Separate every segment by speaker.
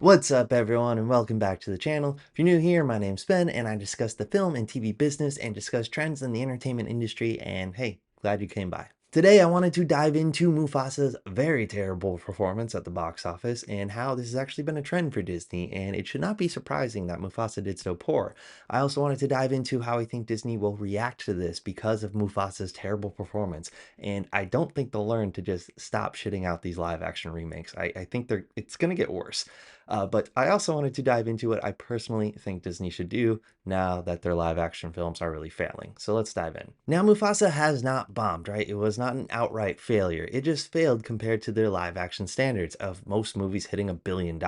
Speaker 1: What's up everyone and welcome back to the channel. If you're new here, my name's Ben and I discuss the film and TV business and discuss trends in the entertainment industry, and hey, glad you came by. Today I wanted to dive into Mufasa's very terrible performance at the box office and how this has actually been a trend for Disney, and it should not be surprising that Mufasa did so poor. I also wanted to dive into how I think Disney will react to this because of Mufasa's terrible performance, and I don't think they'll learn to just stop shitting out these live action remakes. I think it's gonna get worse. But I also wanted to dive into what I personally think Disney should do now that their live action films are really failing. So let's dive in. Now, Mufasa has not bombed, right? It was not an outright failure. It just failed compared to their live action standards of most movies hitting $1 billion.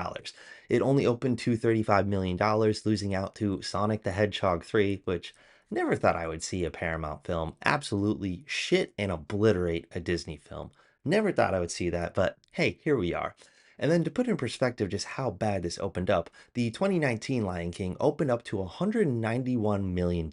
Speaker 1: It only opened to $35 million, losing out to Sonic the Hedgehog 3, which never thought I would see a Paramount film absolutely shit and obliterate a Disney film. Never thought I would see that, but hey, here we are. And then to put in perspective just how bad this opened up, the 2019 Lion King opened up to $191 million.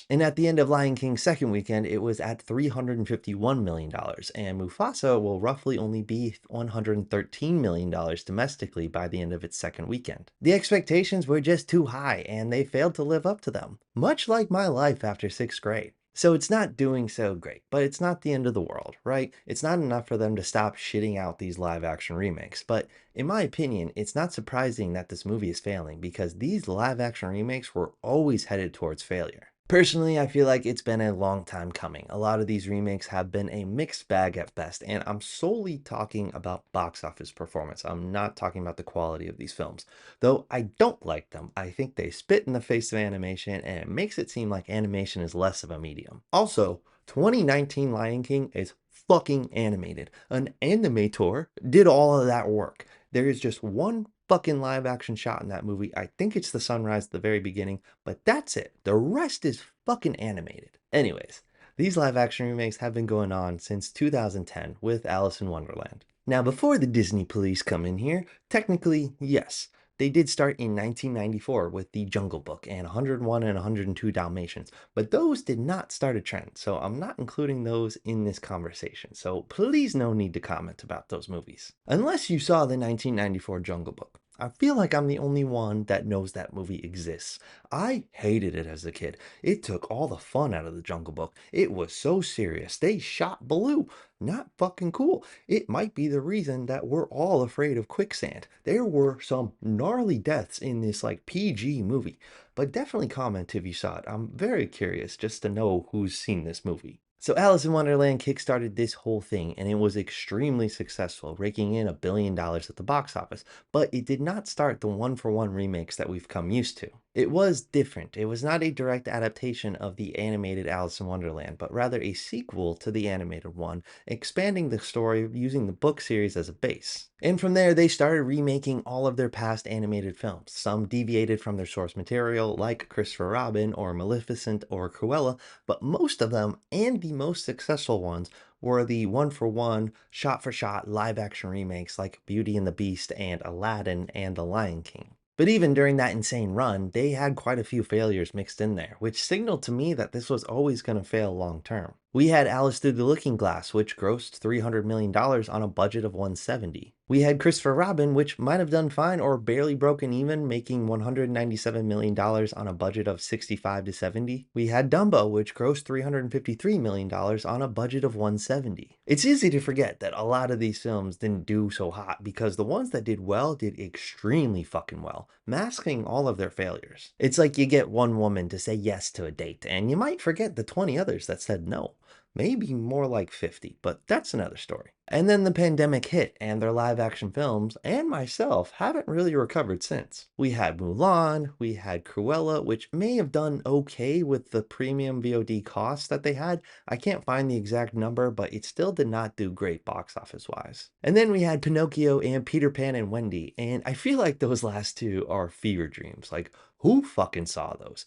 Speaker 1: And at the end of Lion King's second weekend, it was at $351 million. And Mufasa will roughly only be $113 million domestically by the end of its second weekend. The expectations were just too high, and they failed to live up to them, much like my life after sixth grade. So it's not doing so great, but it's not the end of the world, right? It's not enough for them to stop shitting out these live action remakes. But in my opinion, it's not surprising that this movie is failing because these live action remakes were always headed towards failure. Personally, I feel like it's been a long time coming. A lot of these remakes have been a mixed bag at best, and I'm solely talking about box office performance. I'm not talking about the quality of these films. Though I don't like them, I think they spit in the face of animation and it makes it seem like animation is less of a medium. Also, 2019 Lion King is fucking animated. An animator did all of that work. There is just one fucking live action shot in that movie. I think it's the sunrise at the very beginning, but that's it. The rest is fucking animated. Anyways, these live action remakes have been going on since 2010 with Alice in Wonderland. Now, before the Disney police come in here, technically, yes, they did start in 1994 with The Jungle Book and 101 and 102 Dalmatians, but those did not start a trend, so I'm not including those in this conversation. So please no need to comment about those movies. Unless you saw the 1994 Jungle Book. I feel like I'm the only one that knows that movie exists. I hated it as a kid. It took all the fun out of the Jungle Book. It was so serious. They shot Baloo. Not fucking cool. It might be the reason that we're all afraid of quicksand. There were some gnarly deaths in this like PG movie, but definitely comment if you saw it. I'm very curious just to know who's seen this movie. So Alice in Wonderland kickstarted this whole thing and it was extremely successful, raking in $1 billion at the box office, but it did not start the one-for-one remakes that we've come used to. It was different. It was not a direct adaptation of the animated Alice in Wonderland, but rather a sequel to the animated one, expanding the story using the book series as a base. And from there, they started remaking all of their past animated films. Some deviated from their source material, like Christopher Robin or Maleficent or Cruella, but most of them, and the most successful ones, were the one-for-one, shot-for-shot live-action remakes like Beauty and the Beast and Aladdin and The Lion King. But even during that insane run, they had quite a few failures mixed in there, which signaled to me that this was always going to fail long term. We had Alice Through the Looking Glass, which grossed $300 million on a budget of 170. We had Christopher Robin, which might have done fine or barely broken even, making $197 million on a budget of 65 to 70. We had Dumbo, which grossed $353 million on a budget of 170. It's easy to forget that a lot of these films didn't do so hot because the ones that did well did extremely fucking well, masking all of their failures. It's like you get one woman to say yes to a date, and you might forget the 20 others that said no. Maybe more like 50, but that's another story. And then the pandemic hit, and their live action films, and myself, haven't really recovered since. We had Mulan, we had Cruella, which may have done okay with the premium VOD costs that they had. I can't find the exact number, but it still did not do great box office wise. And then we had Pinocchio and Peter Pan and Wendy, and I feel like those last two are fever dreams. Like, who fucking saw those?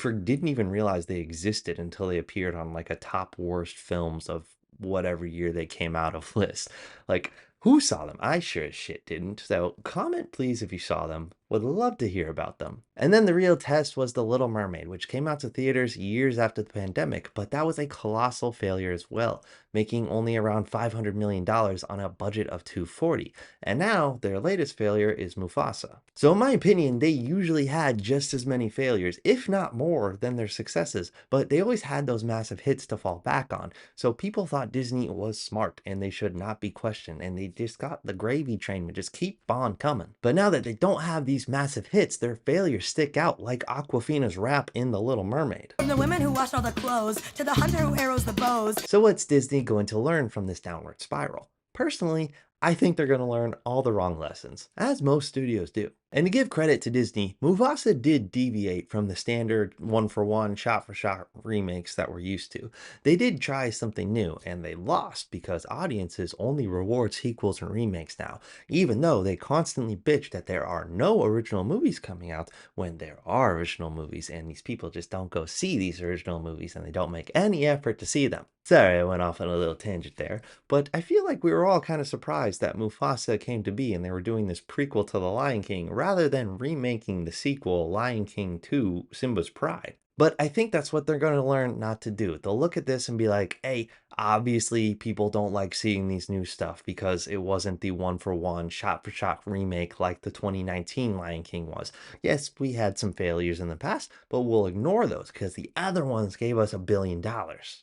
Speaker 1: Didn't even realize they existed until they appeared on like a top worst films of whatever year they came out of list. Like, who saw them? I sure as shit didn't. So comment please if you saw them. Would love to hear about them. And then the real test was The Little Mermaid, which came out to theaters years after the pandemic, but that was a colossal failure as well, making only around $500 million on a budget of 240. And now their latest failure is Mufasa. So in my opinion, they usually had just as many failures, if not more, than their successes, but they always had those massive hits to fall back on. So people thought Disney was smart and they should not be questioned, and they just got the gravy train would just keep on coming. But now that they don't have these massive hits, their failures stick out like Aquafina's rap in The Little Mermaid.
Speaker 2: From the women who wash all the clothes to the hunter who arrows the bows.
Speaker 1: So what's Disney going to learn from this downward spiral? Personally, I think they're going to learn all the wrong lessons, as most studios do. And to give credit to Disney, Mufasa did deviate from the standard one-for-one, shot-for-shot remakes that we're used to. They did try something new, and they lost because audiences only reward sequels and remakes now, even though they constantly bitch that there are no original movies coming out when there are original movies, and these people just don't go see these original movies and they don't make any effort to see them. Sorry, I went off on a little tangent there, but I feel like we were all kind of surprised that Mufasa came to be and they were doing this prequel to The Lion King rather than remaking the sequel Lion King 2 Simba's Pride. But I think that's what they're going to learn not to do. They'll look at this and be like, hey, obviously people don't like seeing these new stuff because it wasn't the one-for-one, shot-for-shot remake like the 2019 Lion King was. Yes, we had some failures in the past, but we'll ignore those because the other ones gave us $1 billion.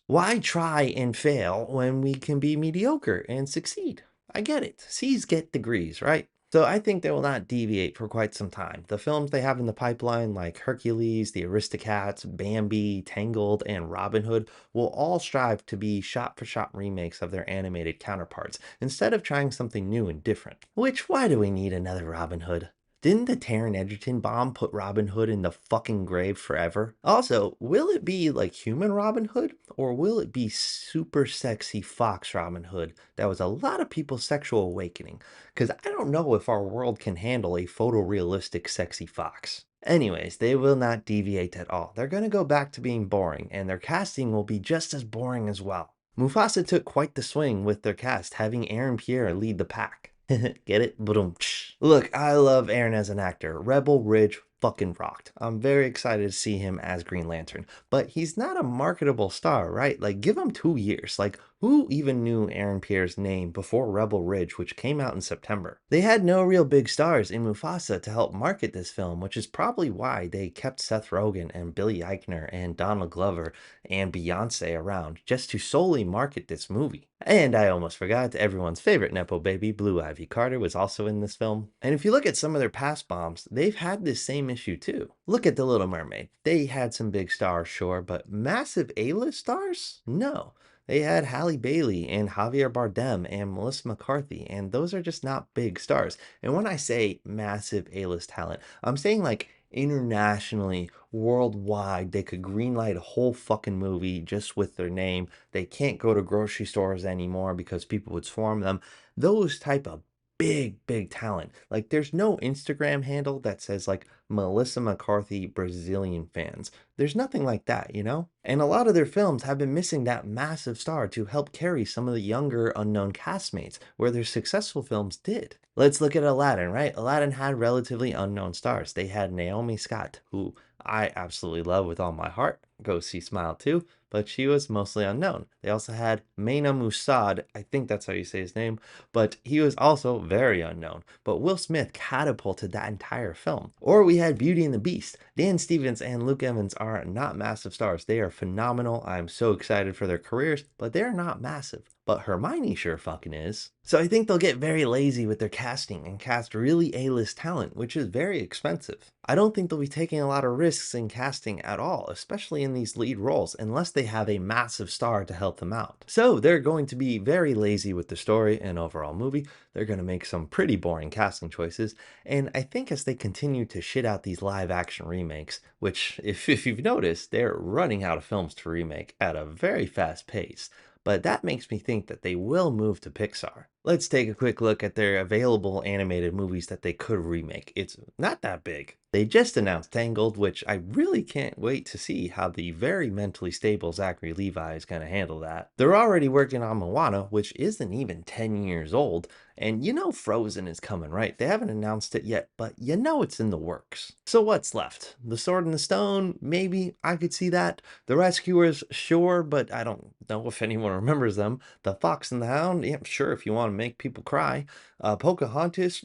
Speaker 1: Why try and fail when we can be mediocre and succeed? I get it. C's get degrees, right? So I think they will not deviate for quite some time. The films they have in the pipeline like Hercules, The Aristocats, Bambi, Tangled, and Robin Hood will all strive to be shot-for-shot remakes of their animated counterparts instead of trying something new and different. Which, why do we need another Robin Hood? Didn't the Taron Egerton bomb put Robin Hood in the fucking grave forever? Also, will it be like human Robin Hood, or will it be super sexy fox Robin Hood that was a lot of people's sexual awakening? Because I don't know if our world can handle a photorealistic sexy fox. Anyways, they will not deviate at all. They're going to go back to being boring, and their casting will be just as boring as well. Mufasa took quite the swing with their cast, having Aaron Pierre lead the pack. Get it? Boom. Look, I love Aaron as an actor. Rebel Ridge fucking rocked. I'm very excited to see him as Green Lantern, but he's not a marketable star, right? Like, give him 2 years. Like, who even knew Aaron Pierre's name before Rebel Ridge, which came out in September? They had no real big stars in Mufasa to help market this film, which is probably why they kept Seth Rogen and Billy Eichner and Donald Glover and Beyonce around just to solely market this movie. And I almost forgot, everyone's favorite Nepo baby, Blue Ivy Carter, was also in this film. And if you look at some of their past bombs, they've had this same issue too. Look at The Little Mermaid. They had some big stars, sure, but massive A-list stars? No. They had Halle Bailey and Javier Bardem and Melissa McCarthy, and those are just not big stars. And when I say massive A-list talent, I'm saying like internationally, worldwide, they could greenlight a whole fucking movie just with their name. They can't go to grocery stores anymore because people would swarm them. Those type of big talent. Like, there's no Instagram handle that says like Melissa McCarthy Brazilian fans. There's nothing like that, you know? And a lot of their films have been missing that massive star to help carry some of the younger unknown castmates where their successful films did. Let's look at Aladdin, right? Aladdin had relatively unknown stars. They had Naomi Scott, who I absolutely love with all my heart. Go see Smile too, but she was mostly unknown. They also had Mena Musad, I think that's how you say his name, but he was also very unknown. But Will Smith catapulted that entire film. Or we had Beauty and the Beast. Dan Stevens and Luke Evans are not massive stars. They are phenomenal. I'm so excited for their careers, but they're not massive. But Hermione sure fucking is. So I think they'll get very lazy with their casting and cast really A-list talent, which is very expensive. I don't think they'll be taking a lot of risks in casting at all, especially in these lead roles, unless they have a massive star to help them out. So they're going to be very lazy with the story and overall movie. They're going to make some pretty boring casting choices, and I think as they continue to shit out these live action remakes, which if you've noticed, they're running out of films to remake at a very fast pace. But that makes me think that they will move to Pixar. Let's take a quick look at their available animated movies that they could remake. It's not that big. They just announced Tangled, which I really can't wait to see how the very mentally stable Zachary Levi is going to handle that. They're already working on Moana, which isn't even 10 years old, and you know Frozen is coming, right? They haven't announced it yet, but you know it's in the works. So what's left? The Sword and the Stone? Maybe I could see that. The Rescuers? Sure, but I don't know if anyone remembers them. The Fox and the Hound? Yeah, sure, if you want to make people cry. Pocahontas?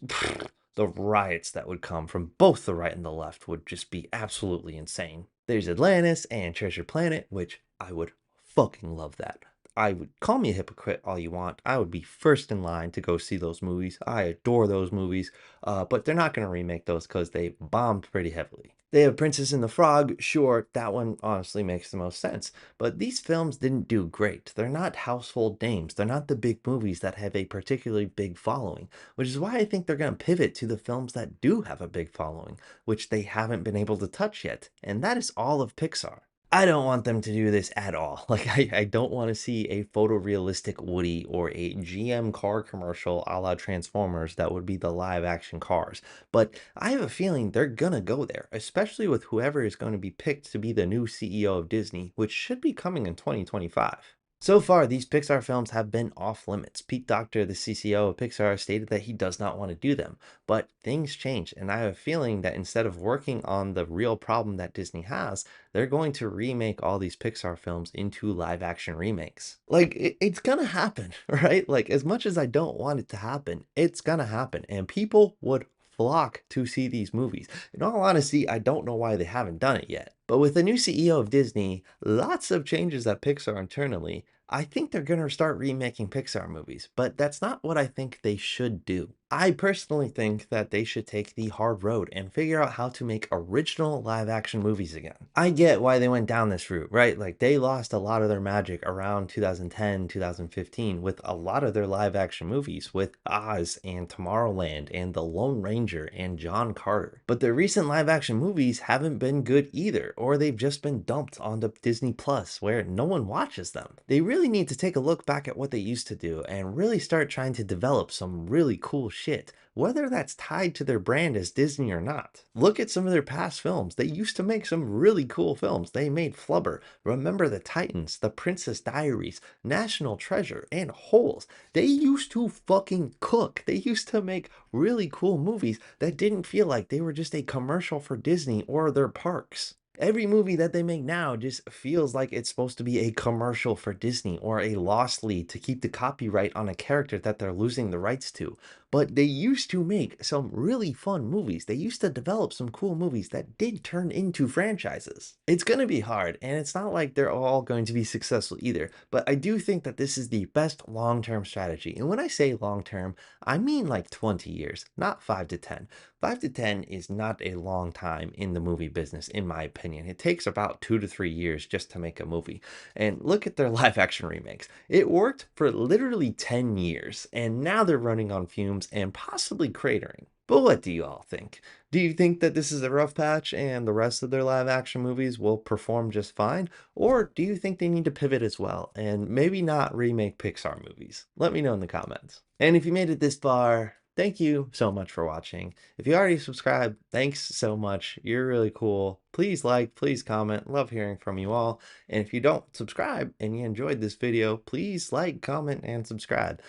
Speaker 1: The riots that would come from both the right and the left would just be absolutely insane. There's Atlantis and Treasure Planet, which I would fucking love that. I would call me a hypocrite all you want. I would be first in line to go see those movies. I adore those movies, but they're not going to remake those because they bombed pretty heavily. They have Princess and the Frog. Sure, that one honestly makes the most sense. But these films didn't do great. They're not household names. They're not the big movies that have a particularly big following, which is why I think they're going to pivot to the films that do have a big following, which they haven't been able to touch yet. And that is all of Pixar. I don't want them to do this at all. Like, I don't want to see a photorealistic Woody or a GM car commercial a la Transformers that would be the live action cars. But I have a feeling they're gonna go there, especially with whoever is going to be picked to be the new CEO of Disney, which should be coming in 2025. So far, these Pixar films have been off limits. Pete Docter, the CCO of Pixar, stated that he does not want to do them. But things change, and I have a feeling that instead of working on the real problem that Disney has, they're going to remake all these Pixar films into live action remakes. Like, it's gonna happen, right? Like, as much as I don't want it to happen, it's gonna happen. And people would flock to see these movies. In all honesty, I don't know why they haven't done it yet. But with the new CEO of Disney, lots of changes at Pixar internally, I think they're going to start remaking Pixar movies, but that's not what I think they should do. I personally think that they should take the hard road and figure out how to make original live action movies again. I get why they went down this route, right? Like they lost a lot of their magic around 2010, 2015 with a lot of their live action movies with Oz and Tomorrowland and The Lone Ranger and John Carter. But their recent live action movies haven't been good either, or they've just been dumped onto Disney Plus where no one watches them. They really need to take a look back at what they used to do and really start trying to develop some really cool shit, whether that's tied to their brand as Disney or not. Look at some of their past films. They used to make some really cool films. They made Flubber, Remember the Titans, The Princess Diaries, National Treasure, and Holes. They used to fucking cook. They used to make really cool movies that didn't feel like they were just a commercial for Disney or their parks. Every movie that they make now just feels like it's supposed to be a commercial for Disney or a lost lead to keep the copyright on a character that they're losing the rights to. But they used to make some really fun movies. They used to develop some cool movies that did turn into franchises. It's going to be hard, and it's not like they're all going to be successful either, but I do think that this is the best long-term strategy. And when I say long-term, I mean like 20 years, not 5 to 10. 5 to 10 is not a long time in the movie business, in my opinion. It takes about 2 to 3 years just to make a movie. And look at their live action remakes. It worked for literally 10 years, and now they're running on fumes and possibly cratering. But what do you all think? Do you think that this is a rough patch and the rest of their live action movies will perform just fine? Or do you think they need to pivot as well and maybe not remake Pixar movies? Let me know in the comments. And if you made it this far, thank you so much for watching. If you already subscribed, thanks so much. You're really cool. Please like, please comment. Love hearing from you all. And if you don't subscribe and you enjoyed this video, please like, comment, and subscribe.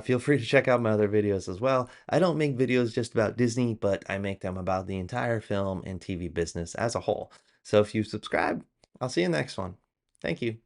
Speaker 1: Feel free to check out my other videos as well. I don't make videos just about Disney, but I make them about the entire film and TV business as a whole. So if you subscribe, I'll see you in the next one. Thank you.